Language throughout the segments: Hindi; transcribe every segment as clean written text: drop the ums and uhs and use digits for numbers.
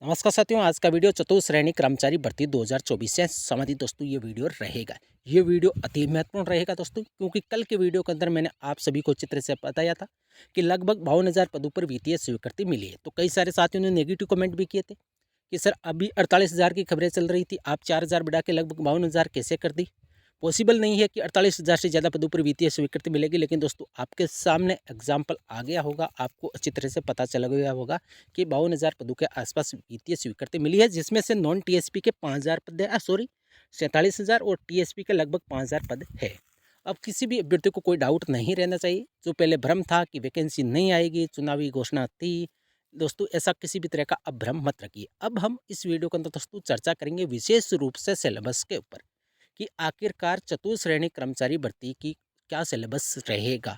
नमस्कार साथियों, आज का वीडियो चतुश्रेणी कर्मचारी भर्ती 2024 से संबंधित दोस्तों ये वीडियो रहेगा। ये वीडियो अति महत्वपूर्ण रहेगा दोस्तों, क्योंकि कल के वीडियो के अंदर मैंने आप सभी को चित्र से बताया था कि लगभग 52,000 पदों पर वित्तीय स्वीकृति मिली है। तो कई सारे साथियों ने नेगेटिव कमेंट भी किए थे कि सर अभी 48,000 की खबरें चल रही थी, आप 4,000 बढ़ा के लगभग 52,000 कैसे कर दी। पॉसिबल नहीं है कि 48,000 से ज़्यादा पदों पर वित्तीय स्वीकृति मिलेगी, लेकिन दोस्तों आपके सामने एग्जाम्पल आ गया होगा, आपको अच्छी तरह से पता चल गया होगा कि 52,000 पदों के आसपास वित्तीय स्वीकृति मिली है, जिसमें से नॉन टीएसपी के 5,000 पद है, 47,000 और टीएसपी के लगभग 5,000 पद है। अब किसी भी अभ्यर्थी को कोई डाउट नहीं रहना चाहिए। जो पहले भ्रम था कि वैकेंसी नहीं आएगी, चुनावी घोषणा थी, दोस्तों ऐसा किसी भी तरह का अब भ्रम मत रखिए। अब हम इस वीडियो के अंदर दोस्तों चर्चा करेंगे विशेष रूप से सिलेबस के ऊपर कि आखिरकार चतुश्रेणी कर्मचारी भर्ती की क्या सिलेबस रहेगा।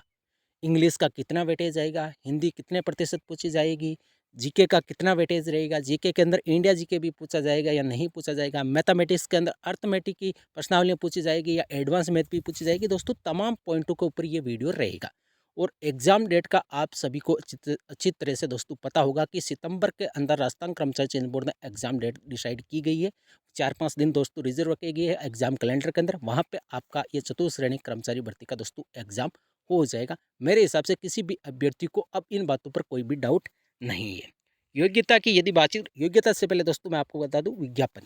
इंग्लिश का कितना वेटेज आएगा, हिंदी कितने प्रतिशत पूछी जाएगी, जीके का कितना वेटेज रहेगा, जीके के अंदर इंडिया जीके भी पूछा जाएगा या नहीं पूछा जाएगा, मैथमेटिक्स के अंदर अर्थमेटिक की प्रश्नावलियाँ पूछी जाएगी या एडवांस मैथ भी पूछी जाएगी। दोस्तों तमाम पॉइंटों के ऊपर ये वीडियो रहेगा। और एग्जाम डेट का आप सभी को अच्छी तरह से दोस्तों पता होगा कि सितंबर के अंदर राजस्थान कर्मचारी चयन बोर्ड ने एग्जाम डेट डिसाइड की गई है। 4-5 दिन दोस्तों रिजर्व रखी गई है एग्जाम कैलेंडर के अंदर, वहाँ पे आपका ये चतुश्रेणी कर्मचारी भर्ती का दोस्तों एग्जाम हो जाएगा। मेरे हिसाब से किसी भी अभ्यर्थी को अब इन बातों पर कोई भी डाउट नहीं है। योग्यता की यदि बातचीत, योग्यता से पहले दोस्तों मैं आपको बता दूं विज्ञापन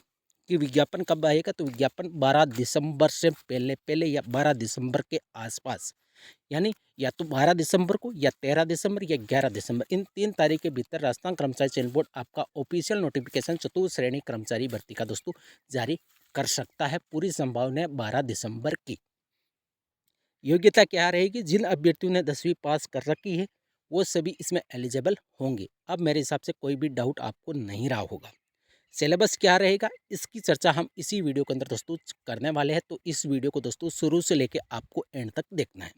कि विज्ञापन कब आएगा। तो विज्ञापन 12 दिसंबर से पहले पहले या 12 दिसंबर के आसपास, यानी या तो 12 दिसंबर को या 13 दिसंबर या 11 दिसंबर, इन 3 तारीख के भीतर राजस्थान कर्मचारी चयन बोर्ड आपका ऑफिशियल नोटिफिकेशन चतुश्रेणी कर्मचारी भर्ती का दोस्तों जारी कर सकता है। पूरी संभावना है 12 दिसंबर की। योग्यता क्या रहेगी, जिन अभ्यर्थियों ने 10वीं पास कर रखी है वो सभी इसमें एलिजिबल होंगे। अब मेरे हिसाब से कोई भी डाउट आपको नहीं रहा होगा। सिलेबस क्या रहेगा इसकी चर्चा हम इसी वीडियो के अंदर दोस्तों करने वाले हैं, तो इस वीडियो को दोस्तों शुरू से लेकर आपको एंड तक देखना है।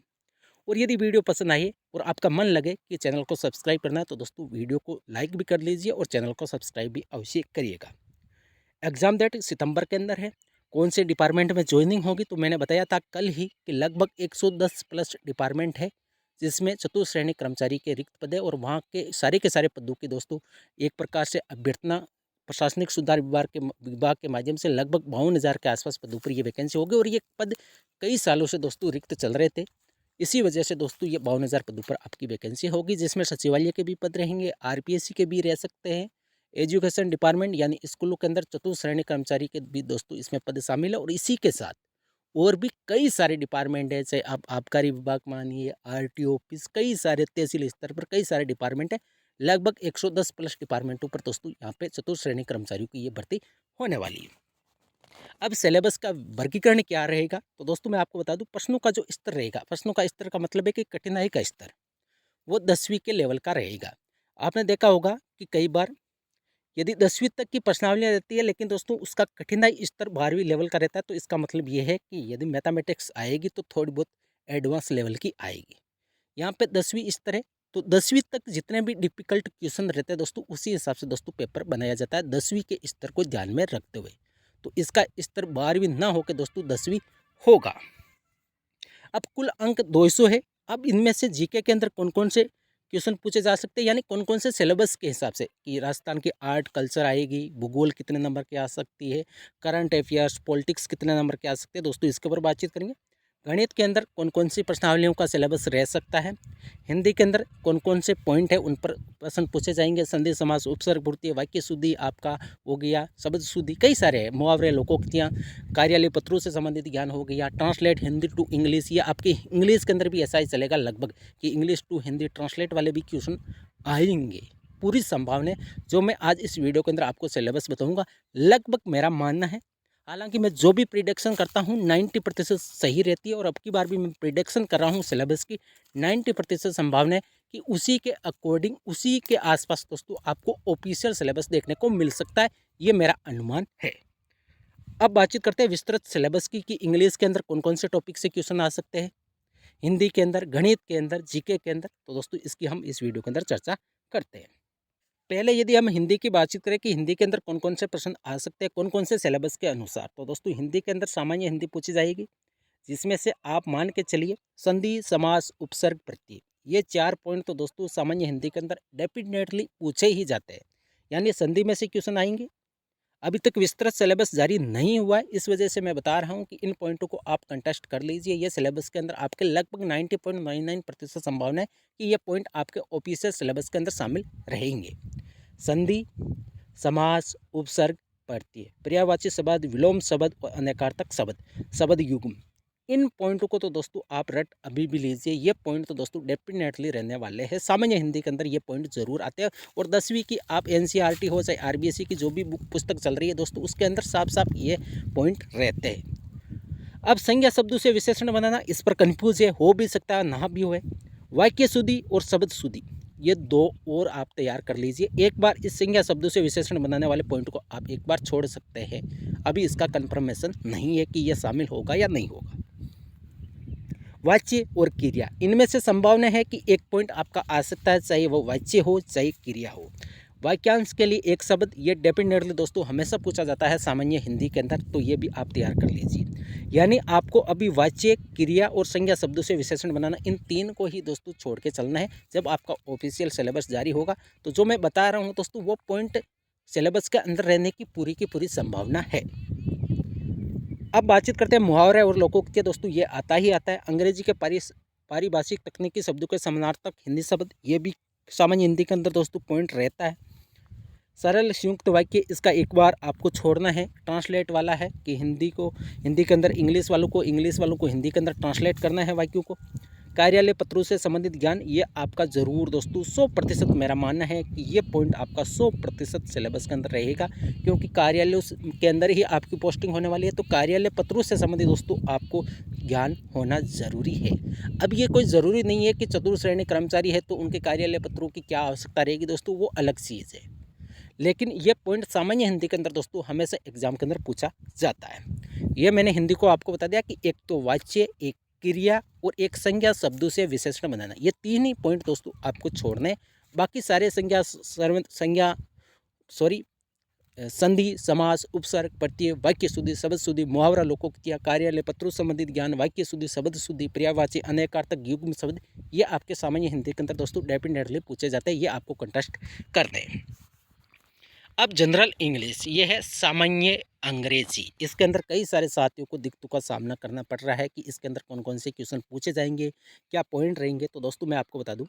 और यदि वीडियो पसंद आए और आपका मन लगे कि चैनल को सब्सक्राइब करना है तो दोस्तों वीडियो को लाइक भी कर लीजिए और चैनल को सब्सक्राइब भी अवश्य करिएगा। एग्ज़ाम डेट सितंबर के अंदर है। कौन से डिपार्टमेंट में ज्वाइनिंग होगी, तो मैंने बताया था कल ही कि लगभग 110 प्लस डिपार्टमेंट है, जिसमें चतुश्रेणी कर्मचारी के रिक्त पद है और वहाँ के सारे पदों की दोस्तों एक प्रकार से अभ्यर्थना प्रशासनिक सुधार विभाग के माध्यम से लगभग 52,000 के आसपास पदों पर ये वैकेंसी होगी। और ये पद कई सालों से दोस्तों रिक्त चल रहे थे। इसी वजह से दोस्तों ये 52,000 पदों पर आपकी वैकेंसी होगी, जिसमें सचिवालय के भी पद रहेंगे, आरपीएससी के भी रह सकते हैं, एजुकेशन डिपार्टमेंट यानी स्कूलों के अंदर चतुश्रेणी कर्मचारी के भी दोस्तों इसमें पद शामिल है। और इसी के साथ और भी कई सारे डिपार्टमेंट है, चाहे आप आबकारी विभाग मानिए, आरटीओ ऑफिस, कई सारे तहसील स्तर पर कई सारे डिपार्टमेंट है। लगभग 110 प्लस डिपार्टमेंटों पर दोस्तों यहाँ पे चतुश्रेणी कर्मचारियों की ये भर्ती होने वाली है। अब सिलेबस का वर्गीकरण क्या रहेगा, तो दोस्तों मैं आपको बता दूं प्रश्नों का जो स्तर रहेगा, प्रश्नों का स्तर का मतलब है कि कठिनाई का स्तर वो 10वीं के लेवल का रहेगा। आपने देखा होगा कि कई बार यदि 10वीं तक की प्रश्नावलियाँ रहती है, लेकिन दोस्तों उसका कठिनाई स्तर 12वीं लेवल का रहता है, तो इसका मतलब ये है कि यदि मैथमेटिक्स आएगी तो थोड़ी बहुत एडवांस लेवल की आएगी। यहाँ पे 10वीं स्तर है, तो 10वीं तक जितने भी डिफिकल्ट क्वेश्चन रहते हैं दोस्तों उसी हिसाब से दोस्तों पेपर बनाया जाता है 10वीं के स्तर को ध्यान में रखते हुए। तो इसका स्तर 12वीं ना होकर दोस्तों 10वीं होगा। अब कुल अंक 200 है। अब इनमें से जीके के अंदर कौन कौन से क्वेश्चन पूछे जा सकते हैं, यानी कौन कौन से सिलेबस के हिसाब से कि राजस्थान की आर्ट कल्चर आएगी, भूगोल कितने नंबर की आ सकती है, करंट अफेयर्स पॉलिटिक्स कितने नंबर के आ सकते हैं, दोस्तों इसके ऊपर बातचीत करेंगे। गणित के अंदर कौन कौन सी प्रश्नावलियों का सिलेबस रह सकता है, हिंदी के अंदर कौन कौन से पॉइंट है उन पर प्रश्न पूछे जाएंगे, संधि समास उपसर्ग पूर्ति वाक्य शुद्धि आपका हो गया, शब्द शुद्धि कई सारे हैं, मुहावरे लोकोक्तियाँ, कार्यालय पत्रों से संबंधित ज्ञान हो गया, ट्रांसलेट हिंदी टू इंग्लिश, या आपकी इंग्लिश के अंदर भी ऐसा ही चलेगा लगभग कि इंग्लिश टू हिंदी ट्रांसलेट वाले भी क्वेश्चन आएंगे। पूरी संभावना जो मैं आज इस वीडियो के अंदर आपको सिलेबस बताऊंगा लगभग मेरा मानना है, हालांकि मैं जो भी प्रिडिक्शन करता हूँ 90% सही रहती है, और अब की बार भी मैं प्रिडिक्शन कर रहा हूँ सिलेबस की 90% संभावना है कि उसी के अकॉर्डिंग उसी के आसपास दोस्तों आपको ऑफिशियल सिलेबस देखने को मिल सकता है, ये मेरा अनुमान है। अब बातचीत करते हैं विस्तृत सिलेबस की कि इंग्लिश के अंदर कौन कौन से टॉपिक से क्वेश्चन आ सकते हैं, हिंदी के अंदर, गणित के अंदर, जीके के अंदर, तो दोस्तों इसकी हम इस वीडियो के अंदर चर्चा करते हैं। पहले यदि हम हिंदी की बातचीत करें कि हिंदी के अंदर कौन कौन से प्रश्न आ सकते हैं कौन कौन से सिलेबस के अनुसार, तो दोस्तों हिंदी के अंदर सामान्य हिंदी पूछी जाएगी, जिसमें से आप मान के चलिए संधि समास उपसर्ग प्रत्यय, ये 4 पॉइंट तो दोस्तों सामान्य हिंदी के अंदर डेफिनेटली पूछे ही जाते हैं। यानी संधि में से क्वेश्चन आएंगे। अभी तक विस्तृत सिलेबस जारी नहीं हुआ है, इस वजह से मैं बता रहा हूँ कि इन पॉइंटों को आप कंटेस्ट कर लीजिए। ये सिलेबस के अंदर आपके लगभग 90.99% संभावना है कि ये पॉइंट आपके ऑफिशियल सिलेबस के अंदर शामिल रहेंगे। संधि, समास, उपसर्ग, प्रत्यय, पर्यायवाची शब्द, विलोम शब्द और अनेकार्थक शब्द, शब्द युग्म, इन पॉइंटों को तो दोस्तों आप रट अभी भी लीजिए। ये पॉइंट तो दोस्तों डेफिनेटली रहने वाले हैं। सामान्य हिंदी के अंदर ये पॉइंट जरूर आते हैं और 10वीं की आप एनसीईआरटी हो चाहे आरबीएसई की जो भी बुक पुस्तक चल रही है दोस्तों, उसके अंदर साफ साफ ये पॉइंट रहते हैं। अब संज्ञा शब्दों से विशेषण बनाना, इस पर कन्फ्यूज है, हो भी सकता है ना भी हो। वाक्य शुद्धि और शब्द शुद्धि, ये दो और आप तैयार कर लीजिए। एक बार इस संज्ञा शब्दों से विशेषण बनाने वाले पॉइंट को आप एक बार छोड़ सकते हैं, अभी इसका कंफर्मेशन नहीं है कि यह शामिल होगा या नहीं होगा। वाच्य और क्रिया, इनमें से संभावना है कि एक पॉइंट आपका आ सकता है, चाहे वो वाच्य हो चाहे क्रिया हो। वाक्यांश के लिए एक शब्द, ये डेफिनेटली दोस्तों हमेशा पूछा जाता है सामान्य हिंदी के अंदर, तो ये भी आप तैयार कर लीजिए। यानी आपको अभी वाच्य, क्रिया और संज्ञा शब्दों से विशेषण बनाना, इन तीन को ही दोस्तों छोड़ के चलना है। जब आपका ऑफिशियल सिलेबस जारी होगा तो जो मैं बता रहा हूँ दोस्तों, वो पॉइंट सिलेबस के अंदर रहने की पूरी संभावना है। अब बातचीत करते हैं मुहावरे और लोकोक्ति। दोस्तों ये आता ही आता है। अंग्रेजी के पारिभाषिक तकनीकी शब्दों के समानार्थक हिंदी शब्द, ये भी सामान्य हिंदी के अंदर दोस्तों पॉइंट रहता है। सरल संयुक्त वाक्य, इसका एक बार आपको छोड़ना है, ट्रांसलेट वाला है कि हिंदी के अंदर इंग्लिश वालों को हिंदी के अंदर ट्रांसलेट करना है वाक्यों को। कार्यालय पत्रों से संबंधित ज्ञान, ये आपका ज़रूर दोस्तों 100% मेरा मानना है कि ये पॉइंट आपका 100% सिलेबस के अंदर रहेगा, क्योंकि कार्यालयों के अंदर ही आपकी पोस्टिंग होने वाली है। तो कार्यालय पत्रों से संबंधित दोस्तों आपको ज्ञान होना ज़रूरी है। अब ये कोई ज़रूरी नहीं है कि चतुर्थ श्रेणी कर्मचारी है तो उनके कार्यालय पत्रों की क्या आवश्यकता रहेगी दोस्तों, वो अलग चीज़ है। लेकिन ये पॉइंट सामान्य हिंदी के अंदर दोस्तों हमेशा एग्जाम के अंदर पूछा जाता है। ये मैंने हिंदी को आपको बता दिया कि एक तो वाच्य, एक क्रिया और एक संज्ञा शब्दों से विशेषण बनाना, ये तीन ही पॉइंट दोस्तों आपको छोड़ने। बाकी सारे संधि, समास, उपसर्ग, प्रत्यय, वाक्य शुद्धि, शब्द शुद्धि, मुहावरा, लोकोक्तियाँ, कार्यालय पत्रों संबंधित ज्ञान, वाक्य शुद्धि, शब्द शुद्धि, पर्यायवाची, अनेकार्थक, युग्म शब्द, ये आपके सामान्य हिंदी के अंदर दोस्तों डेफिनेटली पूछे जाते हैं। ये आपको कंटेस्ट कर दें। अब जनरल इंग्लिश, ये है सामान्य अंग्रेजी। इसके अंदर कई सारे साथियों को दिक्कतों का सामना करना पड़ रहा है कि इसके अंदर कौन कौन से क्वेश्चन पूछे जाएंगे, क्या पॉइंट रहेंगे। तो दोस्तों मैं आपको बता दूं,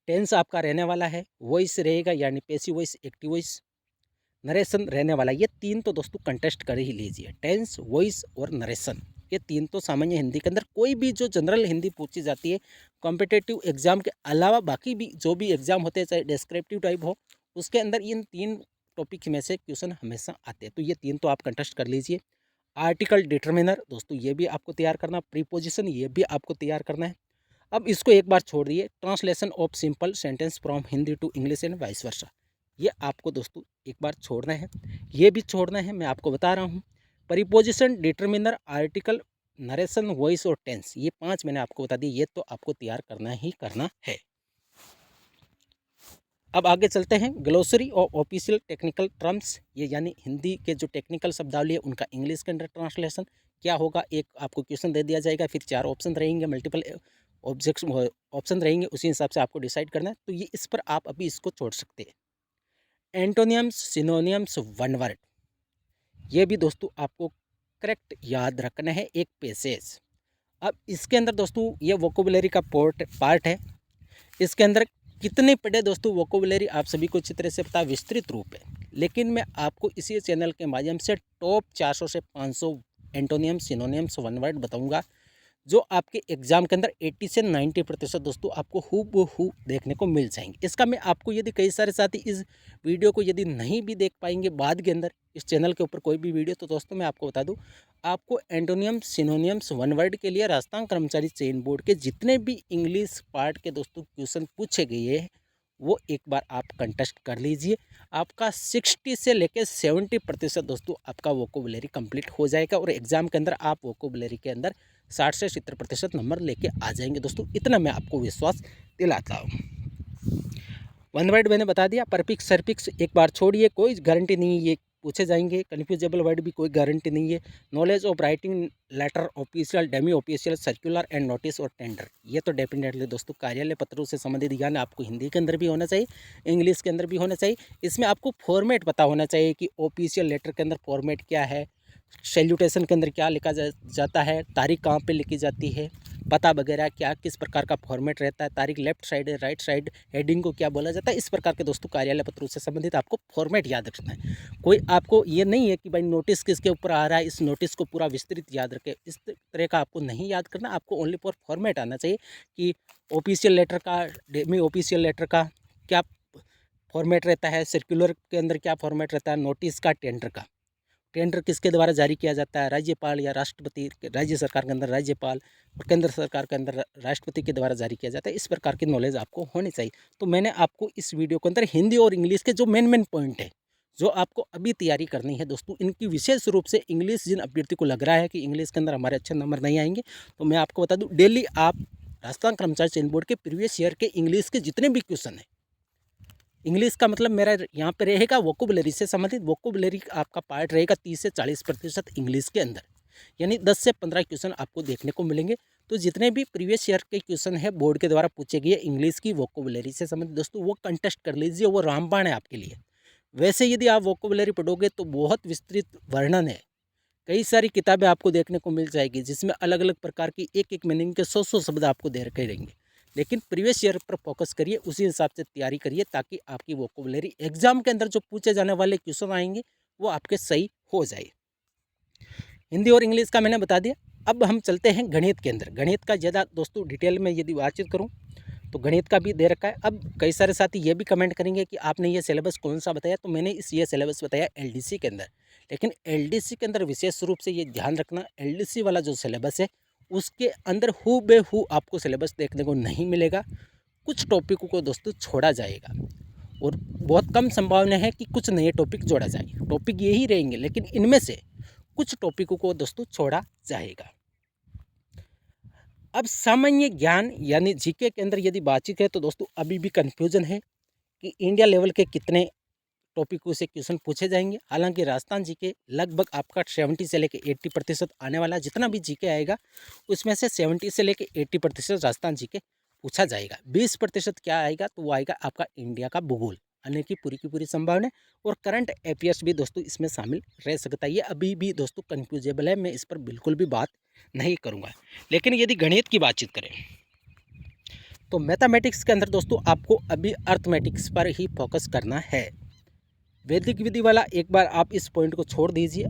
टेंस आपका रहने वाला है, वॉइस रहेगा यानी passive voice, active voice, narration रहने वाला। ये तीन तो दोस्तों कंटेस्ट कर ही लीजिए, टेंस, वॉइस और नरेशन। ये तीन तो सामान्य हिंदी के अंदर कोई भी जो जनरल हिंदी पूछी जाती है कॉम्पिटेटिव एग्जाम के अलावा, बाकी भी जो भी एग्जाम होते हैं चाहे डिस्क्रिप्टिव टाइप हो, उसके अंदर इन तीन टॉपिक में से क्वेश्चन हमेशा आते हैं। तो ये तीन तो आप कंटेस्ट कर लीजिए। आर्टिकल डिटर्मिनर दोस्तों ये भी आपको तैयार करना, प्रीपोजिशन ये भी आपको तैयार करना है। अब इसको एक बार छोड़ दिए, translation of simple sentence from Hindi to English and vice versa, ये आपको दोस्तों एक बार छोड़ना है। ये भी छोड़ना है, मैं आपको बता रहा हूँ। Preposition, determiner, article, narration, voice और टेंस, ये 5 मैंने आपको बता दी, ये तो आपको तैयार करना ही करना है। अब आगे चलते हैं, ग्लोसरी और ऑफिशियल टेक्निकल टर्म्स, ये यानी हिंदी के जो टेक्निकल शब्दावली है उनका इंग्लिश के अंदर ट्रांसलेशन क्या होगा। एक आपको क्वेश्चन दे दिया जाएगा, फिर 4 ऑप्शन रहेंगे, मल्टीपल ऑप्शन रहेंगे, उसी हिसाब से आपको डिसाइड करना है। तो ये इस पर आप अभी इसको छोड़ सकते हैं। एंटोनियम्स, सिनोनियम्स, वन वर्ड, ये भी दोस्तों आपको करेक्ट याद रखना है, एक पैसेज। अब इसके अंदर दोस्तों ये वोकेबुलरी का पार्ट है। इसके अंदर कितने पढ़े दोस्तों वोकेबुलरी आप सभी को अच्छी तरह से पता, विस्तृत रूप है, लेकिन मैं आपको इसी चैनल के माध्यम से टॉप 400 से 500 एंटोनियम्स, सिनोनियम्स, वन वर्ड बताऊंगा, जो आपके एग्जाम के अंदर 80 से 90% दोस्तों आपको हूबहू देखने को मिल जाएंगे। इसका मैं आपको, यदि कई सारे साथी इस वीडियो को यदि नहीं भी देख पाएंगे बाद के अंदर इस चैनल के ऊपर कोई भी वीडियो, तो दोस्तों मैं आपको बता दूं, आपको एंटोनियम्स, सिनोनियम्स, वन वर्ड के लिए राजस्थान कर्मचारी चयन बोर्ड के जितने भी इंग्लिश पार्ट के दोस्तों क्वेश्चन पूछे गए हैं वो एक बार आप कंटेस्ट कर लीजिए। आपका 60 से लेकर 70% दोस्तों आपका वोकेबुलरी कंप्लीट हो जाएगा और एग्जाम के अंदर आप वोकेबुलरी के अंदर 60 से 70% नंबर लेके आ जाएंगे दोस्तों, इतना मैं आपको विश्वास दिलाता हूँ। वन वर्ड मैंने बता दिया, परफिक्स, सरफिक्स एक बार छोड़िए, कोई गारंटी नहीं है ये पूछे जाएंगे। कन्फ्यूजेबल वर्ड भी कोई गारंटी नहीं है। Knowledge of writing letter, official, demi official, circular and notice और टेंडर, ये तो डेफिनेटली दोस्तों कार्यालय पत्रों से संबंधित ज्ञान आपको हिंदी के अंदर भी होना चाहिए, इंग्लिश के अंदर भी होना चाहिए। इसमें आपको फॉर्मेट पता होना चाहिए कि ऑफिशियल लेटर के अंदर फॉर्मेट क्या है, सैल्यूटेशन के अंदर क्या लिखा जाता है, तारीख कहाँ पे लिखी जाती है, पता वगैरह क्या किस प्रकार का फॉर्मेट रहता है, तारीख लेफ्ट साइड है, राइट साइड, हेडिंग को क्या बोला जाता है। इस प्रकार के दोस्तों कार्यालय पत्रों से संबंधित आपको फॉर्मेट याद रखना है। कोई आपको ये नहीं है कि भाई नोटिस किसके ऊपर आ रहा है, इस नोटिस को पूरा विस्तृत याद रखें, इस तरह का आपको नहीं याद करना। आपको ओनली फॉर फॉर्मेट आना चाहिए कि ऑफिशियल लेटर का, डेमी ऑफिशियल लेटर का क्या फॉर्मेट रहता है, सर्कुलर के अंदर क्या फॉर्मेट रहता है, नोटिस का, टेंडर का। टेंडर किसके द्वारा जारी किया जाता है, राज्यपाल या राष्ट्रपति, राज्य सरकार के अंदर राज्यपाल और केंद्र सरकार के अंदर राष्ट्रपति के द्वारा जारी किया जाता है। इस प्रकार की नॉलेज आपको होनी चाहिए। तो मैंने आपको इस वीडियो के अंदर हिंदी और इंग्लिश के जो मेन पॉइंट है जो आपको अभी तैयारी करनी है दोस्तों, इनकी विशेष रूप से इंग्लिश जिन अभ्यर्थी को लग रहा है कि इंग्लिश के अंदर हमारे अच्छे नंबर नहीं आएंगे, तो मैं आपको बता दूँ डेली आप राजस्थान कर्मचारी चयन बोर्ड के प्रीवियस ईयर के इंग्लिश के जितने भी क्वेश्चन हैं, इंग्लिश का मतलब मेरा यहाँ पे रहेगा वोकेबुलरी से संबंधित, वोकेबुलरी आपका पार्ट रहेगा 30 से 40% इंग्लिश के अंदर, यानी 10 से 15 क्वेश्चन आपको देखने को मिलेंगे। तो जितने भी प्रीवियस ईयर के क्वेश्चन है बोर्ड के द्वारा पूछे गए इंग्लिश की वोकेबुलरी से संबंधित दोस्तों, वो कंटेस्ट कर लीजिए, वो रामबाण है आपके लिए। वैसे यदि आप वोकेबुलरी पढ़ोगे तो बहुत विस्तृत वर्णन है, कई सारी किताबें आपको देखने को मिल जाएगी जिसमें अलग अलग प्रकार की एक मीनिंग के 100 शब्द आपको दे रखे रहेंगे। लेकिन प्रीवियस ईयर पर फोकस करिए, उसी हिसाब से तैयारी करिए ताकि आपकी वोकेबुलरी एग्जाम के अंदर जो पूछे जाने वाले क्वेश्चन आएंगे वो आपके सही हो जाए। हिंदी और इंग्लिश का मैंने बता दिया। अब हम चलते हैं गणित के अंदर। गणित का ज़्यादा दोस्तों डिटेल में यदि बातचीत करूँ तो गणित का भी दे रखा है। अब कई सारे साथी ये भी कमेंट करेंगे कि आपने ये सिलेबस कौन सा बताया, तो मैंने ये सिलेबस बताया एलडीसी के अंदर। लेकिन एलडीसी के अंदर विशेष रूप से ये ध्यान रखना, एलडीसी वाला जो सिलेबस है उसके अंदर हूबहू आपको सिलेबस देखने को नहीं मिलेगा। कुछ टॉपिकों को दोस्तों छोड़ा जाएगा और बहुत कम संभावना है कि कुछ नए टॉपिक जोड़ा जाए। टॉपिक यही रहेंगे लेकिन इनमें से कुछ टॉपिकों को दोस्तों छोड़ा जाएगा। अब सामान्य ज्ञान यानी जीके के अंदर यदि बातचीत है तो दोस्तों अभी भी कन्फ्यूजन है कि इंडिया लेवल के कितने टॉपिकों से क्वेश्चन पूछे जाएंगे। हालांकि राजस्थान जीके लगभग आपका 70 से लेकर 80% आने वाला, जितना भी जीके आएगा उसमें से 70 से लेकर 80% राजस्थान जीके पूछा जाएगा। 20% क्या आएगा, तो वो आएगा आपका इंडिया का भूगोल आने की पूरी संभावना है। और करंट अफेयर्स भी दोस्तों इसमें शामिल रह सकता है। ये अभी भी दोस्तों कन्फ्यूजेबल है, मैं इस पर बिल्कुल भी बात नहीं करूँगा। लेकिन यदि गणित की बातचीत करें तो मैथमेटिक्स के अंदर दोस्तों आपको अभी अर्थमेटिक्स पर ही फोकस करना है। वैदिक विधि वाला एक बार आप इस पॉइंट को छोड़ दीजिए,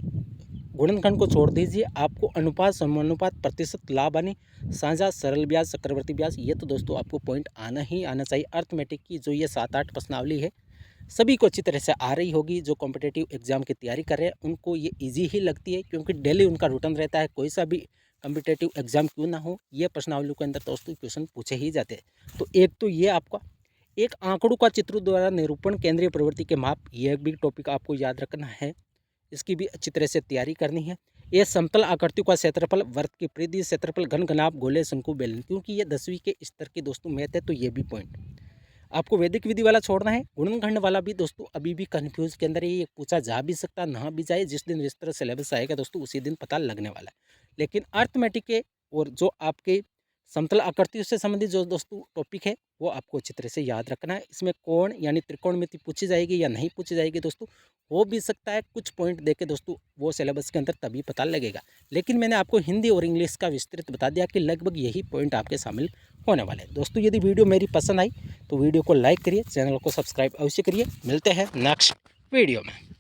गुणनखंड को छोड़ दीजिए। आपको अनुपात, समानुपात, प्रतिशत, लाभ हानि, साझा, सरल ब्याज, चक्रवर्ती ब्याज, ये तो दोस्तों आपको पॉइंट आना ही आना चाहिए। अर्थमेटिक की जो ये 7-8 प्रश्नावली है सभी को अच्छी तरह से आ रही होगी। जो कॉम्पिटिटिव एग्जाम की तैयारी कर रहे हैं उनको ये ईजी ही लगती है, क्योंकि डेली उनका रूटीन रहता है। कोई सा भी कॉम्पिटिटिव एग्जाम क्यों ना हो, ये प्रश्नावली के अंदर दोस्तों क्वेश्चन पूछे ही जाते हैं। तो एक तो ये आपका एक आंकड़ों का चित्र द्वारा निरूपण, केंद्रीय प्रवृत्ति के माप, यह भी टॉपिक आपको याद रखना है। इसकी भी अच्छी तरह से तैयारी करनी है। ये समतल आकृतियों का क्षेत्रफल, वृत्त की परिधि, क्षेत्रफल, घन घनाभ, गोले, शंकु, बेलन, क्योंकि ये 10वीं के स्तर की दोस्तों मैथ है, तो ये भी पॉइंट आपको वैदिक विधि वाला छोड़ना है। गुणनखंड वाला भी दोस्तों अभी भी कन्फ्यूज के अंदर ये पूछा जा भी सकता, ना भी जाए। जिस दिन विस्तृत सिलेबस आएगा दोस्तों उसी दिन पता लगने वाला है। लेकिन अर्थमेटिक के और जो आपके समतल आकृतियों से संबंधित जो दोस्तों टॉपिक है वो आपको अच्छी तरह से याद रखना है। इसमें कोण यानी त्रिकोणमिति पूछी जाएगी या नहीं पूछी जाएगी दोस्तों, हो भी सकता है। कुछ पॉइंट देके दोस्तों वो सिलेबस के अंदर तभी पता लगेगा। लेकिन मैंने आपको हिंदी और इंग्लिश का विस्तृत बता दिया कि लगभग यही पॉइंट आपके शामिल होने वाले हैं। दोस्तों यदि वीडियो मेरी पसंद आई तो वीडियो को लाइक करिए, चैनल को सब्सक्राइब अवश्य करिए। मिलते हैं नेक्स्ट वीडियो में।